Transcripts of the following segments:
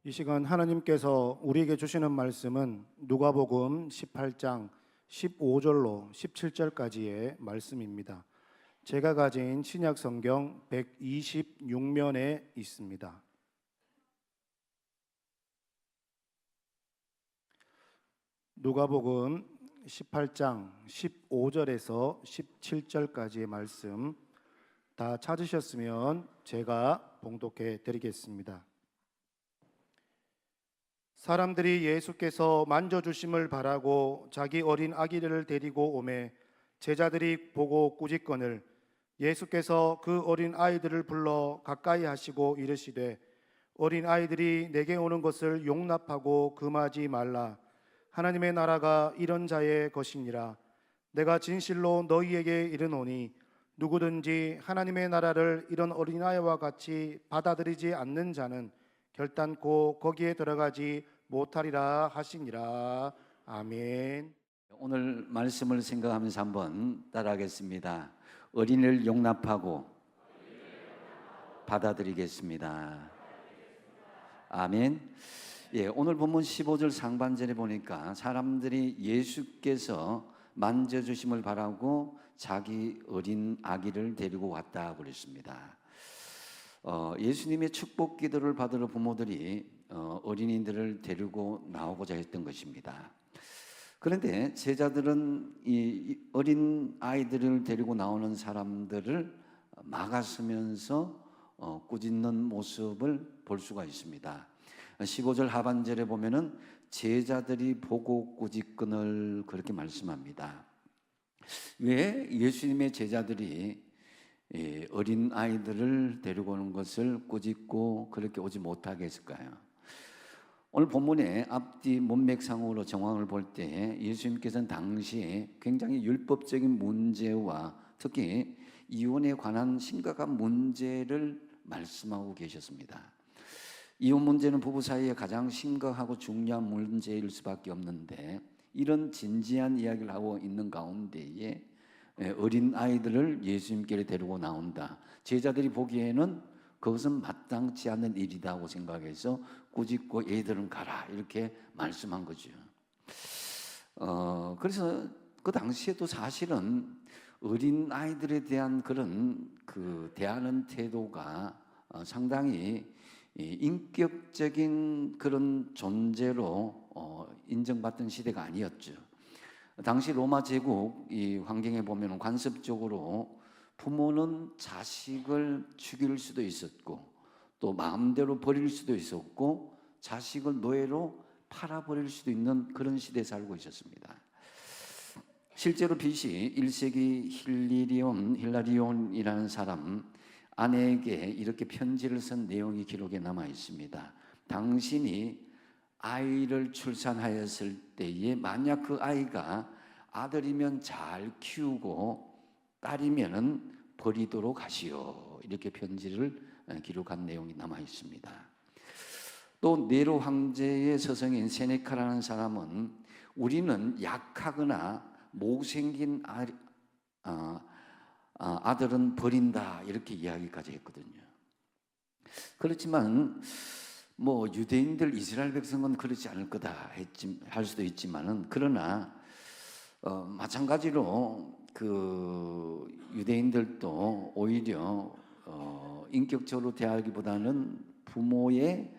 이 시간 하나님께서 우리에게 주시는 말씀은 누가복음 18장 15절로 17절까지의 말씀입니다. 제가 가진 신약 성경 126면에 있습니다. 누가복음 18장 15절에서 17절까지의 말씀 다 찾으셨으면 제가 봉독해 드리겠습니다. 사람들이 예수께서 만져주심을 바라고 자기 어린 아기를 데리고 오매 제자들이 보고 꾸짖거늘 예수께서 그 어린 아이들을 불러 가까이 하시고 이르시되 어린 아이들이 내게 오는 것을 용납하고 금하지 말라. 하나님의 나라가 이런 자의 것이니라. 내가 진실로 너희에게 이르노니 누구든지 하나님의 나라를 이런 어린아이와 같이 받아들이지 않는 자는 결단코 거기에 들어가지 못하리라 하시니라. 아멘. 오늘 말씀을 생각하면서 한번 따라하겠습니다. 어린이를 용납하고 받아들이겠습니다. 아멘. 오늘 본문 15절 상반절에 보니까 사람들이 예수께서 만져주심을 바라고 자기 어린 아기를 데리고 왔다 그랬습니다. 예수님의 축복 기도를 받으러 부모들이 어린이들을 데리고 나오고자 했던 것입니다. 그런데 제자들은 이 어린 아이들을 데리고 나오는 사람들을 막아서면서 꾸짖는 모습을 볼 수가 있습니다. 15절 하반절에 보면은 제자들이 보고 꾸짖거늘 그렇게 말씀합니다. 왜 예수님의 제자들이 어린 아이들을 데리고 오는 것을 꾸짖고 그렇게 오지 못하게 했을까요? 오늘 본문의 앞뒤 문맥상으로 정황을 볼 때 예수님께서는 당시에 굉장히 율법적인 문제와 특히 이혼에 관한 심각한 문제를 말씀하고 계셨습니다. 이혼 문제는 부부 사이에 가장 심각하고 중요한 문제일 수밖에 없는데 이런 진지한 이야기를 하고 있는 가운데에 어린 아이들을 예수님께 데리고 나온다. 제자들이 보기에는 그것은 마땅치 않는 일이라고 생각해서 꾸짖고 애들은 가라 이렇게 말씀한 거죠. 그래서 그 당시에도 사실은 어린 아이들에 대한 그런 대하는 태도가 상당히 인격적인 그런 존재로 인정받던 시대가 아니었죠. 당시 로마 제국 이 환경에 보면 관습적으로 부모는 자식을 죽일 수도 있었고 또 마음대로 버릴 수도 있었고 자식을 노예로 팔아버릴 수도 있는 그런 시대에 살고 있었습니다. 실제로 BC 1세기 힐라리온이라는 사람 아내에게 이렇게 편지를 쓴 내용이 기록에 남아 있습니다. 당신이 아이를 출산하였을 때에 만약 그 아이가 아들이면 잘 키우고 딸이면은 버리도록 하시오. 이렇게 편지를 기록한 내용이 남아 있습니다. 또 네로 황제의 서성인 세네카라는 사람은 우리는 약하거나 못생긴 아들은 버린다 이렇게 이야기까지 했거든요. 그렇지만 유대인들 이스라엘 백성은 그렇지 않을 거다 할 수도 있지만은 그러나 마찬가지로 유대인들도 오히려 인격적으로 대하기보다는 부모의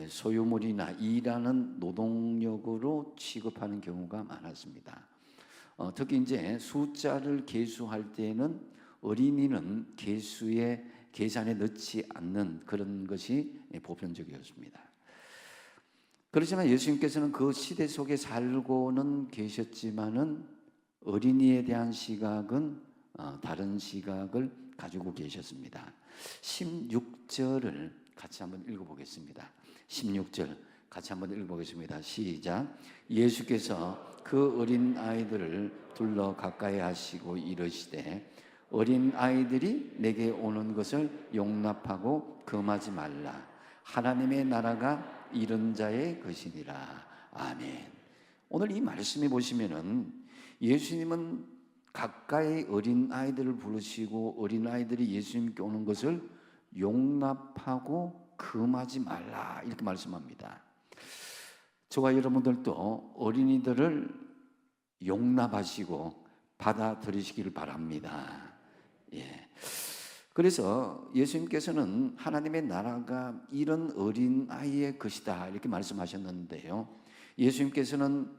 소유물이나 일하는 노동력으로 취급하는 경우가 많았습니다. 특히 이제 숫자를 계수할 때는 어린이는 계산에 넣지 않는 그런 것이 보편적이었습니다. 그렇지만 예수님께서는 그 시대 속에 살고는 계셨지만은 어린이에 대한 시각은 다른 시각을 가지고 계셨습니다. 16절을 같이 한번 읽어보겠습니다. 16절 같이 한번 읽어보겠습니다. 시작. 예수께서 그 어린 아이들을 둘러 가까이 하시고 이르시되 어린 아이들이 내게 오는 것을 용납하고 금하지 말라. 하나님의 나라가 이런 자의 것이니라. 아멘. 오늘 이 말씀에 보시면은 예수님은 가까이 어린 아이들을 부르시고 어린 아이들이 예수님께 오는 것을 용납하고 금하지 말라 이렇게 말씀합니다. 저와 여러분들도 어린이들을 용납하시고 받아들이시길 바랍니다. 예. 그래서 예수님께서는 하나님의 나라가 이런 어린 아이의 것이다 이렇게 말씀하셨는데요. 예수님께서는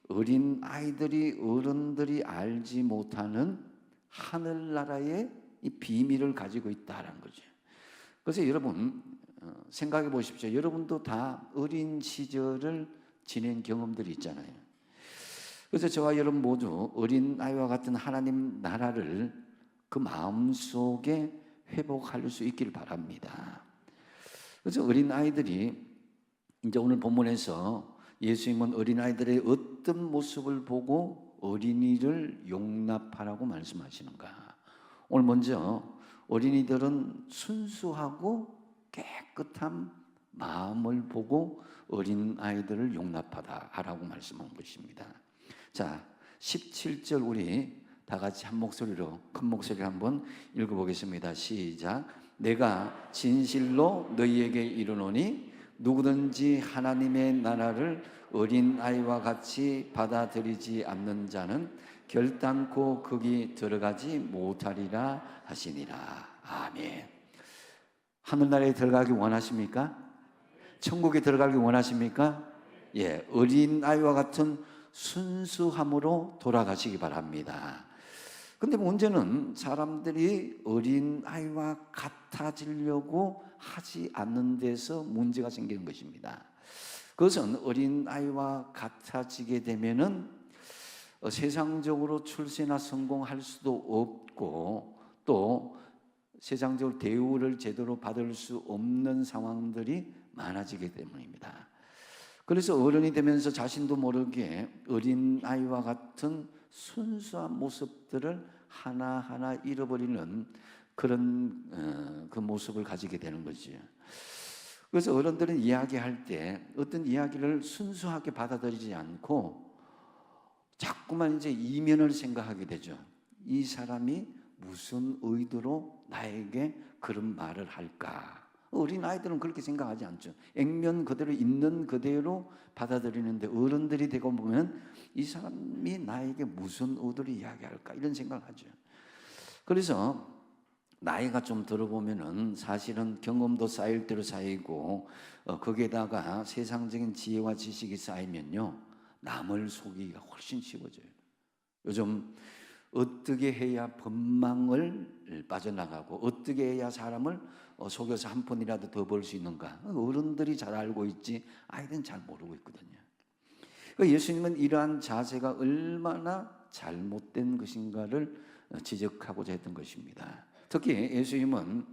어린 아이들이 어른들이 알지 못하는 하늘나라의 이 비밀을 가지고 있다라는 거죠. 그래서 여러분 생각해 보십시오. 여러분도 다 어린 시절을 지낸 경험들이 있잖아요. 그래서 저와 여러분 모두 어린 아이와 같은 하나님 나라를 그 마음속에 회복할 수 있길 바랍니다. 그래서 어린 아이들이 이제 오늘 본문에서 예수님은 어린 아이들의 어떤 모습을 보고 어린이를 용납하라고 말씀하시는가? 오늘 먼저 어린이들은 순수하고 깨끗한 마음을 보고 어린 아이들을 용납하라고 말씀한 것입니다. 자, 17절 우리 다 같이 한 목소리로 큰 목소리로 한번 읽어보겠습니다. 시작. 내가 진실로 너희에게 이르노니 누구든지 하나님의 나라를 어린아이와 같이 받아들이지 않는 자는 결단코 거기 들어가지 못하리라 하시니라. 아멘. 하늘나라에 들어가기 원하십니까? 천국에 들어가기 원하십니까? 예, 어린아이와 같은 순수함으로 돌아가시기 바랍니다. 근데 문제는 사람들이 어린아이와 같아지려고 하지 않는 데서 문제가 생기는 것입니다. 그것은 어린아이와 같아지게 되면은 세상적으로 출세나 성공할 수도 없고 또 세상적으로 대우를 제대로 받을 수 없는 상황들이 많아지기 때문입니다. 그래서 어른이 되면서 자신도 모르게 어린아이와 같은 순수한 모습들을 하나하나 잃어버리는 그런 그 모습을 가지게 되는 거죠. 그래서 어른들은 이야기할 때 어떤 이야기를 순수하게 받아들이지 않고 자꾸만 이제 이면을 생각하게 되죠. 이 사람이 무슨 의도로 나에게 그런 말을 할까? 어린 아이들은 그렇게 생각하지 않죠. 액면 그대로 있는 그대로 받아들이는데 어른들이 되고 보면 이 사람이 나에게 무슨 의도로 이야기할까 이런 생각을 하죠. 그래서 나이가 좀 들어보면은 사실은 경험도 쌓일 대로 쌓이고 거기에다가 세상적인 지혜와 지식이 쌓이면요 남을 속이기가 훨씬 쉬워져요. 요즘 어떻게 해야 법망을 빠져나가고 어떻게 해야 사람을 속여서 한 푼이라도 더 벌 수 있는가? 어른들이 잘 알고 있지 아이들은 잘 모르고 있거든요. 예수님은 이러한 자세가 얼마나 잘못된 것인가를 지적하고자 했던 것입니다. 특히 예수님은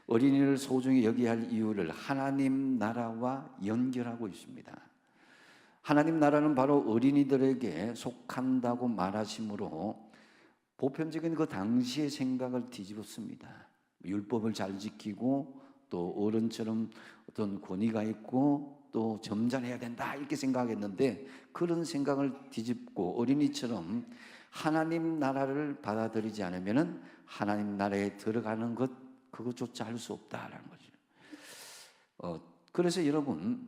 어린이를 소중히 여겨야 할 이유를 하나님 나라와 연결하고 있습니다. 하나님 나라는 바로 어린이들에게 속한다고 말하시므로 보편적인 그 당시의 생각을 뒤집었습니다. 율법을 잘 지키고 또 어른처럼 어떤 권위가 있고 또 점잖해야 된다 이렇게 생각했는데 그런 생각을 뒤집고 어린이처럼 하나님 나라를 받아들이지 않으면 하나님 나라에 들어가는 것 그것조차 할 수 없다라는 거죠. 그래서 여러분이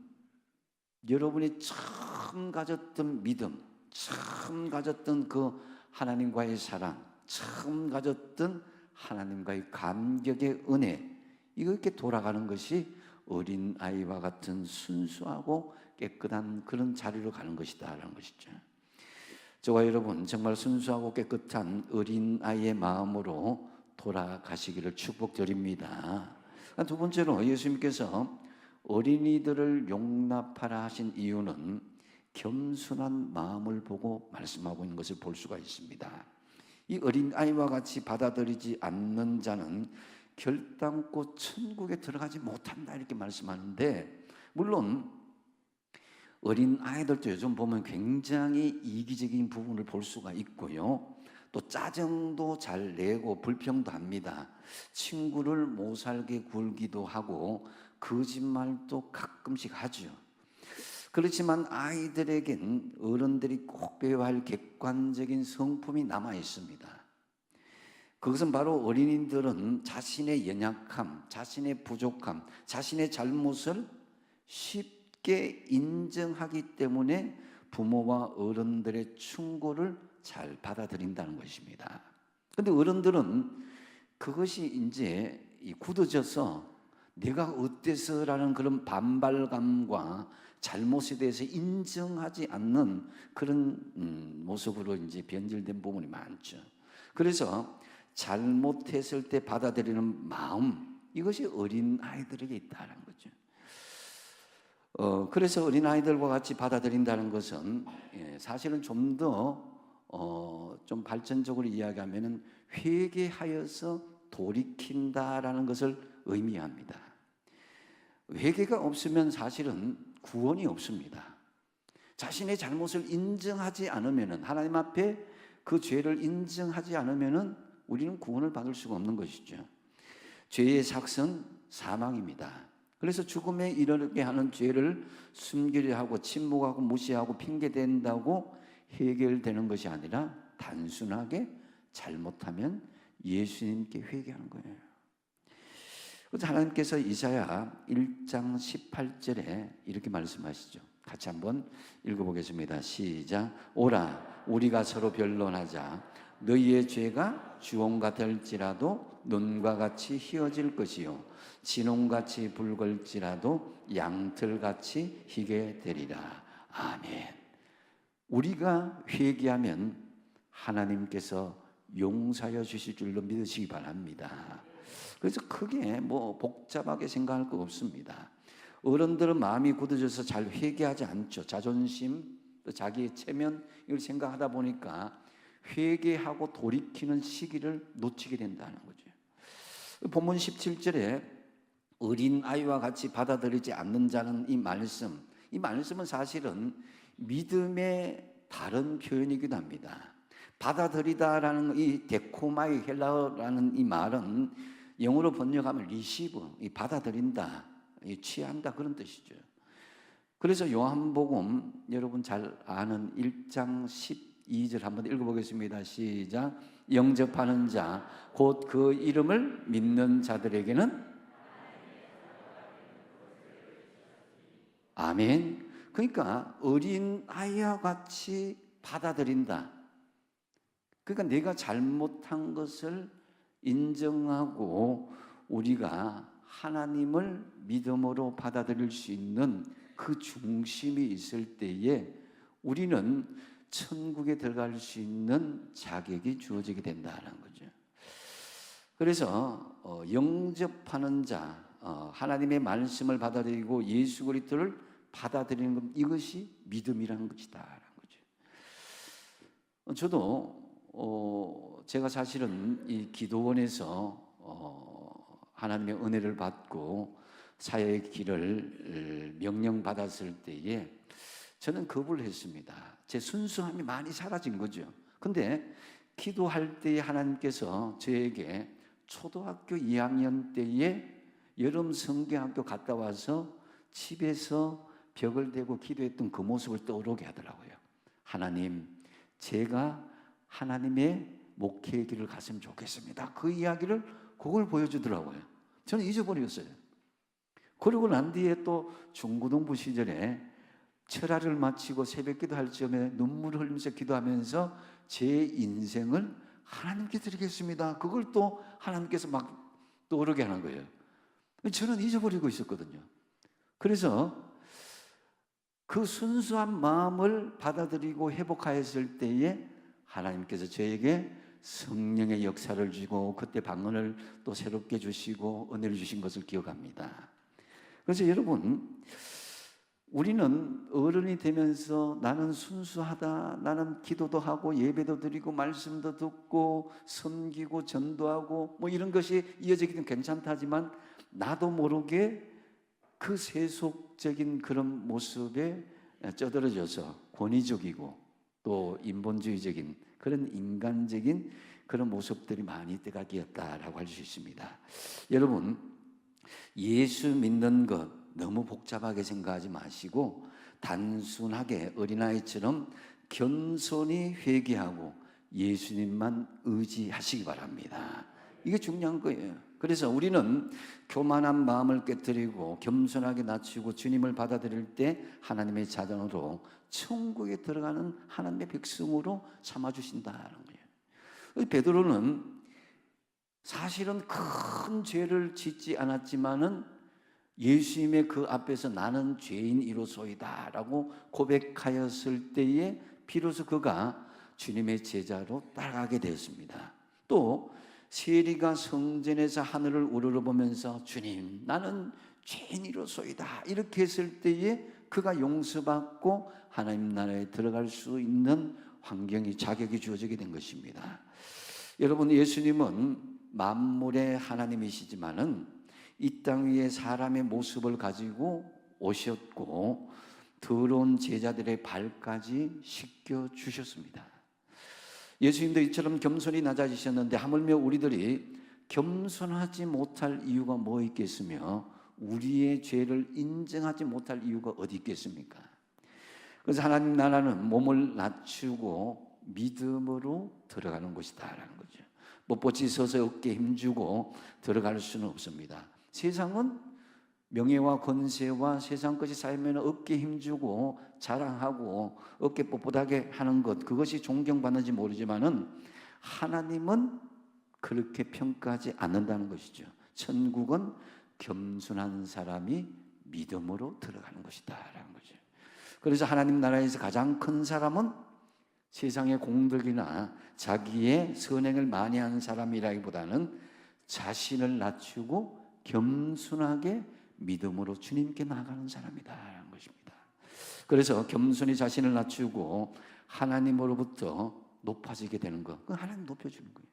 처음 가졌던 믿음, 처음 가졌던 그 하나님과의 사랑, 처음 가졌던 하나님과의 감격의 은혜 이거 이렇게 돌아가는 것이 어린아이와 같은 순수하고 깨끗한 그런 자리로 가는 것이다라는 것이죠. 저와 여러분 정말 순수하고 깨끗한 어린아이의 마음으로 돌아가시기를 축복드립니다. 두 번째로 예수님께서 어린이들을 용납하라 하신 이유는 겸손한 마음을 보고 말씀하고 있는 것을 볼 수가 있습니다. 이 어린아이와 같이 받아들이지 않는 자는 결단코 천국에 들어가지 못한다 이렇게 말씀하는데 물론 어린아이들도 요즘 보면 굉장히 이기적인 부분을 볼 수가 있고요. 또 짜증도 잘 내고 불평도 합니다. 친구를 못 살게 굴기도 하고 거짓말도 가끔씩 하죠. 그렇지만 아이들에겐 어른들이 꼭 배워야 할 객관적인 성품이 남아 있습니다. 그것은 바로 어린이들은 자신의 연약함, 자신의 부족함, 자신의 잘못을 쉽게 인정하기 때문에 부모와 어른들의 충고를 잘 받아들인다는 것입니다. 그런데 어른들은 그것이 이제 굳어져서 내가 어때서라는 그런 반발감과 잘못에 대해서 인정하지 않는 그런 모습으로 이제 변질된 부분이 많죠. 그래서 잘못했을 때 받아들이는 마음, 이것이 어린 아이들에게 있다는 거죠. 그래서 어린 아이들과 같이 받아들인다는 것은 사실은 좀 더 좀 발전적으로 이야기하면은 회개하여서 돌이킨다라는 것을 의미합니다. 회개가 없으면 사실은 구원이 없습니다. 자신의 잘못을 인정하지 않으면은, 하나님 앞에 그 죄를 인정하지 않으면은 우리는 구원을 받을 수가 없는 것이죠. 죄의 삭은 사망입니다. 그래서 죽음에 이르게 하는 죄를 숨기려 하고 침묵하고 무시하고 핑계댄다고 해결되는 것이 아니라 단순하게 잘못하면 예수님께 회개하는 거예요. 그래서 하나님께서 이사야 1장 18절에 이렇게 말씀하시죠. 같이 한번 읽어보겠습니다. 시작. 오라, 우리가 서로 변론하자. 너희의 죄가 주홍 같을지라도 눈과 같이 희어질 것이요 진홍같이 붉을지라도 양털같이 희게 되리라. 아멘. 우리가 회개하면 하나님께서 용서하여 주실 줄로 믿으시기 바랍니다. 그래서 크게 복잡하게 생각할 거 없습니다. 어른들은 마음이 굳어져서 잘 회개하지 않죠. 자존심, 또 자기의 체면, 이걸 생각하다 보니까 회개하고 돌이키는 시기를 놓치게 된다는 거죠. 본문 17절에 어린 아이와 같이 받아들이지 않는 자는 이 말씀은 사실은 믿음의 다른 표현이기도 합니다. 받아들이다라는 이 데코마이 헬라어라는 이 말은 영어로 번역하면 리시브, 이 받아들인다, 이 취한다, 그런 뜻이죠. 그래서 요한복음 여러분 잘 아는 1장 12절 한번 읽어보겠습니다. 시작. 영접하는 자 곧 그 이름을 믿는 자들에게는 아멘. 그러니까 어린 아이와 같이 받아들인다. 그러니까 내가 잘못한 것을 인정하고 우리가 하나님을 믿음으로 받아들일 수 있는 그 중심이 있을 때에 우리는 천국에 들어갈 수 있는 자격이 주어지게 된다는 거죠. 그래서 영접하는 자, 하나님의 말씀을 받아들이고 예수 그리스도를 받아들이는 것, 이것이 믿음이라는 것이다라는 거죠. 저도 제가 사실은 이 기도원에서 하나님의 은혜를 받고 사역의 길을 명령받았을 때에 저는 거부를 했습니다. 제 순수함이 많이 사라진 거죠. 근데 기도할 때에 하나님께서 저에게 초등학교 2학년 때에 여름 성경학교 갔다 와서 집에서 벽을 대고 기도했던 그 모습을 떠오르게 하더라고요. 하나님, 제가 하나님의 목회의 길을 갔으면 좋겠습니다. 그 이야기를 그걸 보여주더라고요. 저는 잊어버렸어요. 그러고 난 뒤에 또 중고등부 시절에 철학을 마치고 새벽 기도할 즈음에 눈물을 흘리면서 기도하면서 제 인생을 하나님께 드리겠습니다. 그걸 또 하나님께서 막 떠오르게 하는 거예요. 저는 잊어버리고 있었거든요. 그래서 그 순수한 마음을 받아들이고 회복하였을 때에 하나님께서 저에게 성령의 역사를 주고 그때 방언을 또 새롭게 주시고 은혜를 주신 것을 기억합니다. 그래서 여러분, 우리는 어른이 되면서 나는 순수하다, 나는 기도도 하고 예배도 드리고 말씀도 듣고 섬기고 전도하고 이런 것이 이어지기는 괜찮다지만 나도 모르게 그 세속적인 그런 모습에 쩌들어져서 권위적이고 또 인본주의적인 그런 인간적인 그런 모습들이 많이 때가기였다라고 할 수 있습니다. 여러분, 예수 믿는 것 너무 복잡하게 생각하지 마시고 단순하게 어린아이처럼 겸손히 회개하고 예수님만 의지하시기 바랍니다. 이게 중요한 거예요. 그래서 우리는 교만한 마음을 깨뜨리고 겸손하게 낮추고 주님을 받아들일 때 하나님의 자녀로 천국에 들어가는 하나님의 백성으로 삼아주신다는 거예요. 베드로는 사실은 큰 죄를 짓지 않았지만은 예수님의 그 앞에서 나는 죄인이로소이다 라고 고백하였을 때에 비로소 그가 주님의 제자로 따라가게 되었습니다. 또 세리가 성전에서 하늘을 우러러보면서 주님 나는 죄인이로소이다 이렇게 했을 때에 그가 용서받고 하나님 나라에 들어갈 수 있는 환경이 자격이 주어지게 된 것입니다. 여러분, 예수님은 만물의 하나님이시지만은 이 땅 위에 사람의 모습을 가지고 오셨고 더러운 제자들의 발까지 씻겨 주셨습니다. 예수님도 이처럼 겸손히 낮아지셨는데 하물며 우리들이 겸손하지 못할 이유가 뭐 있겠으며 우리의 죄를 인정하지 못할 이유가 어디 있겠습니까? 그래서 하나님 나라는 몸을 낮추고 믿음으로 들어가는 것이다라는 거죠. 뻣뻣이 서서 어깨에 힘주고 들어갈 수는 없습니다. 세상은 명예와 권세와 세상 것이 쌓이면 어깨에 힘주고 자랑하고 어깨 뻣뻣하게 하는 것, 그것이 존경받는지 모르지만은 하나님은 그렇게 평가하지 않는다는 것이죠. 천국은 겸손한 사람이 믿음으로 들어가는 것이다라는 거죠. 그래서 하나님 나라에서 가장 큰 사람은 세상의 공덕이나 자기의 선행을 많이 하는 사람이라기보다는 자신을 낮추고 겸손하게 믿음으로 주님께 나아가는 사람이다라는 것입니다. 그래서 겸손히 자신을 낮추고 하나님으로부터 높아지게 되는 것, 그 하나님 높여주는 거예요.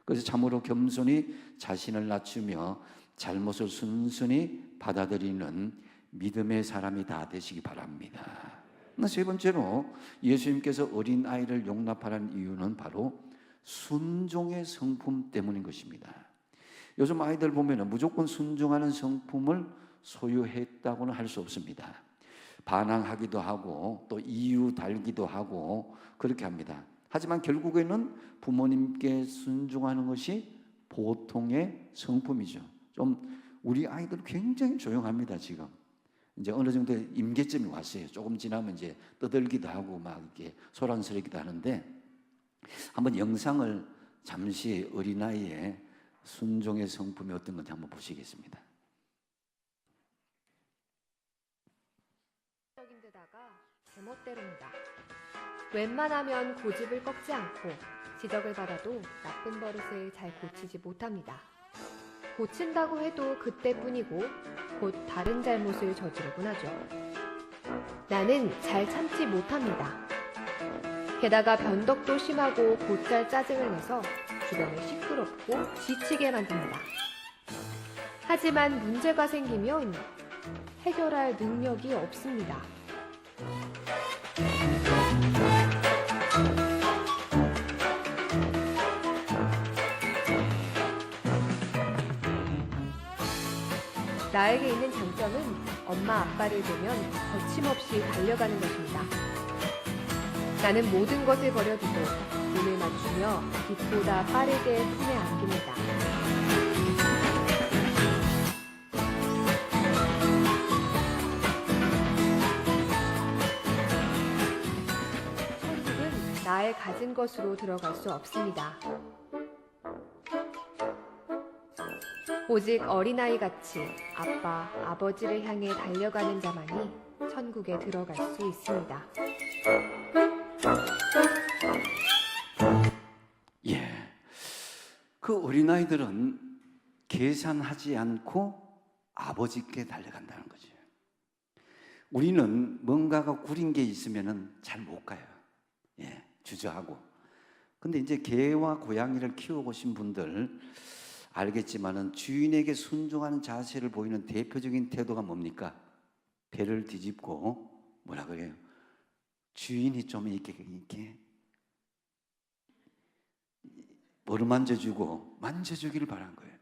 그래서 참으로 겸손히 자신을 낮추며 잘못을 순순히 받아들이는 믿음의 사람이 다 되시기 바랍니다. 세 번째로 예수님께서 어린아이를 용납하라는 이유는 바로 순종의 성품 때문인 것입니다. 요즘 아이들 보면 무조건 순종하는 성품을 소유했다고는 할 수 없습니다. 반항하기도 하고 또 이유 달기도 하고 그렇게 합니다. 하지만 결국에는 부모님께 순종하는 것이 보통의 성품이죠. 좀 우리 아이들 굉장히 조용합니다. 지금 이제 어느 정도 임계점이 왔어요. 조금 지나면 이제 떠들기도 하고 막 이렇게 소란스럽기도 하는데 한번 영상을 잠시 어린아이의 순종의 성품이 어떤 건지 한번 보시겠습니다. 적인 데다가 제멋대로입니다. 웬만하면 고집을 꺾지 않고 지적을 받아도 나쁜 버릇을 잘 고치지 못합니다. 고친다고 해도 그때뿐이고 곧 다른 잘못을 저지르곤 하죠. 나는 잘 참지 못합니다. 게다가 변덕도 심하고 곧잘 짜증을 내서 주변을 시끄럽고 지치게 만듭니다. 하지만 문제가 생기면 해결할 능력이 없습니다. 나에게 있는 장점은 엄마 아빠를 보면 거침없이 달려가는 것입니다. 나는 모든 것을 버려두고 눈을 맞추며 빛보다 빠르게 품에 안깁니다. 천국은 나의 가진 것으로 들어갈 수 없습니다. 오직 어린아이같이 아빠, 아버지를 향해 달려가는 자만이 천국에 들어갈 수 있습니다. 예, 그 어린아이들은 계산하지 않고 아버지께 달려간다는 거죠. 우리는 뭔가가 구린 게 있으면 잘 못 가요. 예, 주저하고. 근데 이제 개와 고양이를 키워보신 분들 알겠지만은 주인에게 순종하는 자세를 보이는 대표적인 태도가 뭡니까? 배를 뒤집고 뭐라 그래요? 주인이 좀 이렇게 어루만져주고 만져주기를 바란 거예요.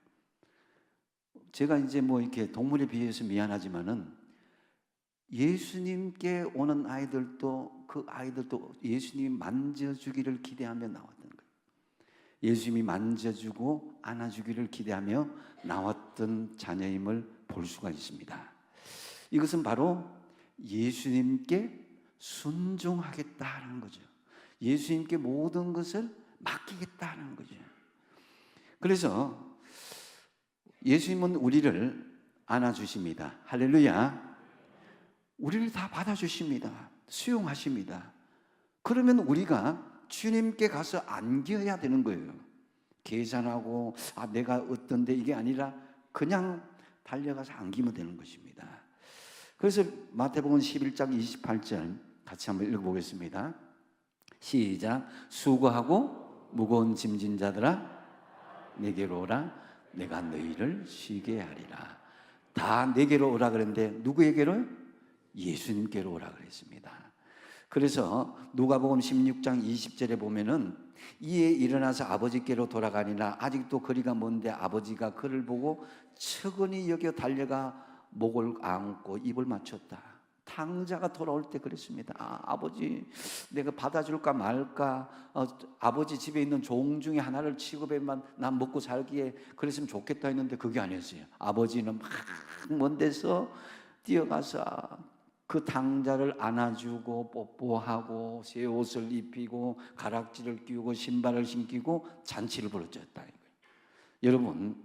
제가 이제 뭐 이렇게 동물에 비해서 미안하지만은 예수님께 오는 아이들도 그 아이들도 예수님이 만져주기를 기대하며 나왔던 거예요. 예수님이 만져주고 안아주기를 기대하며 나왔던 자녀임을 볼 수가 있습니다. 이것은 바로 예수님께 순종하겠다는 거죠. 예수님께 모든 것을 맡기겠다는 거죠. 그래서 예수님은 우리를 안아주십니다. 할렐루야. 우리를 다 받아주십니다. 수용하십니다. 그러면 우리가 주님께 가서 안겨야 되는 거예요. 계산하고 내가 어떤데 이게 아니라 그냥 달려가서 안기면 되는 것입니다. 그래서 마태복음 11장 28절 같이 한번 읽어보겠습니다. 시작. 수고하고 무거운 짐진 자들아 내게로 오라. 내가 너희를 쉬게 하리라. 다 내게로 오라 그랬는데 누구에게로? 예수님께로 오라 그랬습니다. 그래서 누가복음 16장 20절에 보면은 이에 일어나서 아버지께로 돌아가니라. 아직도 거리가 먼데 아버지가 그를 보고 측은히 여겨 달려가 목을 안고 입을 맞췄다. 탕자가 돌아올 때 그랬습니다. 아버지 내가 받아줄까 말까, 아버지 집에 있는 종 중에 하나를 취급해만 난 먹고 살기에 그랬으면 좋겠다 했는데 그게 아니었어요. 아버지는 막 먼 데서 뛰어가서 그 탕자를 안아주고 뽀뽀하고 새 옷을 입히고 가락지를 끼우고 신발을 신기고 잔치를 벌어졌다. 여러분,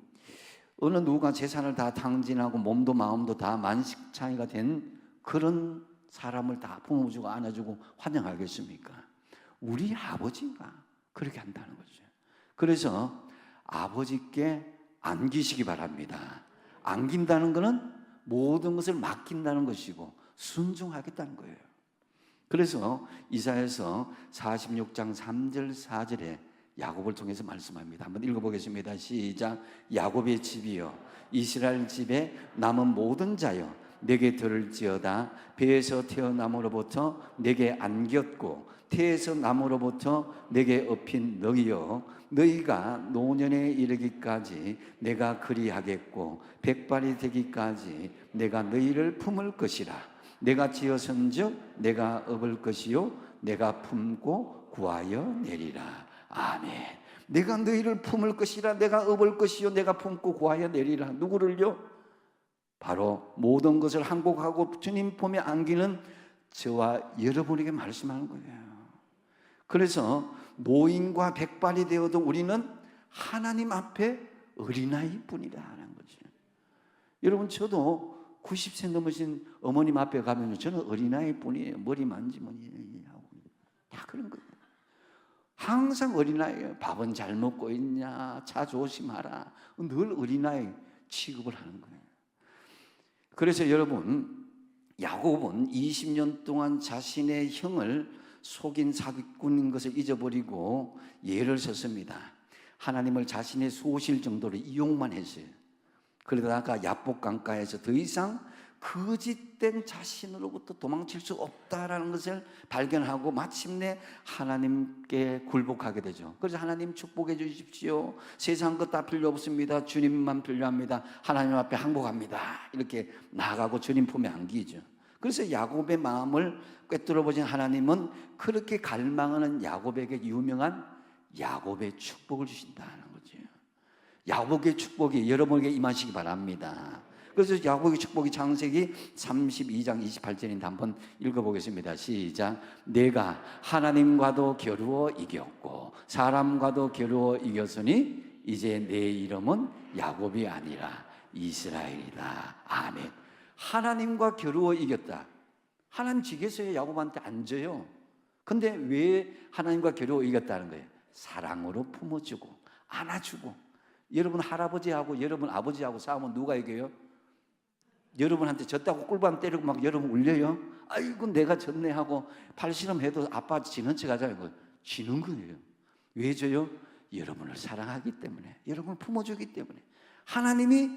어느 누가 재산을 다 탕진하고 몸도 마음도 다 만식창이가 된 그런 사람을 다 품어주고 안아주고 환영하겠습니까? 우리 아버지가 그렇게 한다는 거죠. 그래서 아버지께 안기시기 바랍니다. 안긴다는 것은 모든 것을 맡긴다는 것이고 순종하겠다는 거예요. 그래서 이사야서 46장 3절 4절에 야곱을 통해서 말씀합니다. 한번 읽어보겠습니다. 시작. 야곱의 집이여 이스라엘 집에 남은 모든 자여 내게 들을지어다. 배에서 태어남으로부터 내게 안겼고 태에서 남으로부터 내게 업힌 너희여 너희가 노년에 이르기까지 내가 그리하겠고 백발이 되기까지 내가 너희를 품을 것이라. 내가 지어선즉 내가 업을 것이요 내가 품고 구하여 내리라. 아멘. 내가 너희를 품을 것이라. 내가 업을 것이요 내가 품고 구하여 내리라. 누구를요? 바로 모든 것을 항복하고 주님 품에 안기는 저와 여러분에게 말씀하는 거예요. 그래서 노인과 백발이 되어도 우리는 하나님 앞에 어린아이 뿐이라는 거죠. 여러분, 저도 90세 넘으신 어머님 앞에 가면 저는 어린아이 뿐이에요. 머리 만지면 하고 다 그런 거예요. 항상 어린아이예요. 밥은 잘 먹고 있냐, 차 조심하라, 늘 어린아이 취급을 하는 거예요. 그래서 여러분, 야곱은 20년 동안 자신의 형을 속인 사기꾼인 것을 잊어버리고 예를 썼습니다. 하나님을 자신의 소실 정도로 이용만 했어요. 그러다가 야복 강가에서 더 이상 거짓된 자신으로부터 도망칠 수 없다라는 것을 발견하고 마침내 하나님께 굴복하게 되죠. 그래서 하나님 축복해 주십시오. 세상 것 다 필요 없습니다. 주님만 필요합니다. 하나님 앞에 항복합니다. 이렇게 나아가고 주님 품에 안기죠. 그래서 야곱의 마음을 꿰뚫어 보신 하나님은 그렇게 갈망하는 야곱에게 유명한 야곱의 축복을 주신다는 거죠. 야곱의 축복이 여러분에게 임하시기 바랍니다. 그래서 야곱의 축복이 창세기 32장 28절인데 한번 읽어보겠습니다. 시작. 내가 하나님과도 겨루어 이겼고 사람과도 겨루어 이겼으니 이제 내 이름은 야곱이 아니라 이스라엘이다. 아멘. 하나님과 겨루어 이겼다. 하나님 지게서야 야곱한테 안 져요. 근데 왜 하나님과 겨루어 이겼다는 거예요? 사랑으로 품어주고 안아주고. 여러분 할아버지하고 여러분 아버지하고 싸우면 누가 이겨요? 여러분한테 졌다고 꿀밤 때리고 막 여러분 울려요? 아이고 내가 졌네 하고 팔씨름해도 아빠 지는 척 하자고 지는 거예요. 왜 져요? 여러분을 사랑하기 때문에, 여러분을 품어주기 때문에. 하나님이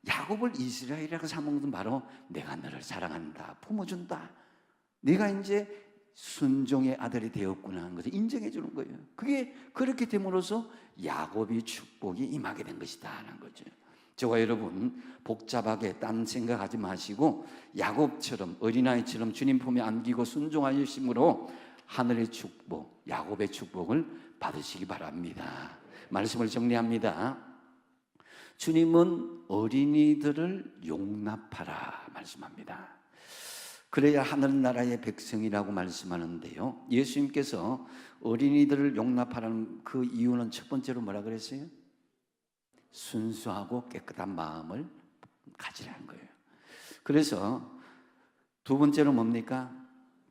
야곱을 이스라엘이라고 삼은 것은 바로 내가 너를 사랑한다, 품어준다, 네가 이제 순종의 아들이 되었구나 하는 것을 인정해 주는 거예요. 그게 그렇게 됨으로써 야곱이 축복이 임하게 된 것이다 하는 거죠. 저와 여러분 복잡하게 딴 생각하지 마시고 야곱처럼 어린아이처럼 주님 품에 안기고 순종하심으로 하늘의 축복, 야곱의 축복을 받으시기 바랍니다. 말씀을 정리합니다. 주님은 어린이들을 용납하라 말씀합니다. 그래야 하늘나라의 백성이라고 말씀하는데요. 예수님께서 어린이들을 용납하라는 그 이유는 첫 번째로 뭐라 그랬어요? 순수하고 깨끗한 마음을 가지라는 거예요. 그래서 두 번째로 뭡니까?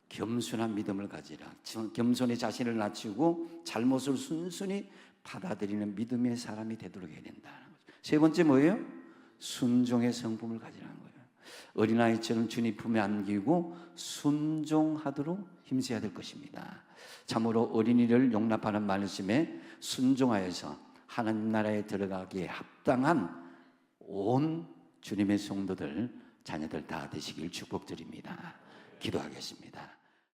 겸손한 믿음을 가지라. 겸손히 자신을 낮추고 잘못을 순순히 받아들이는 믿음의 사람이 되도록 해야 된다는 거죠. 세 번째 뭐예요? 순종의 성품을 가지라는 거예요. 어린아이처럼 주님 품에 안기고 순종하도록 힘써야 될 것입니다. 참으로 어린이를 용납하는 말씀에 순종하여서 하나님 나라에 들어가기에 합당한 온 주님의 성도들, 자녀들 다 되시길 축복드립니다. 기도하겠습니다.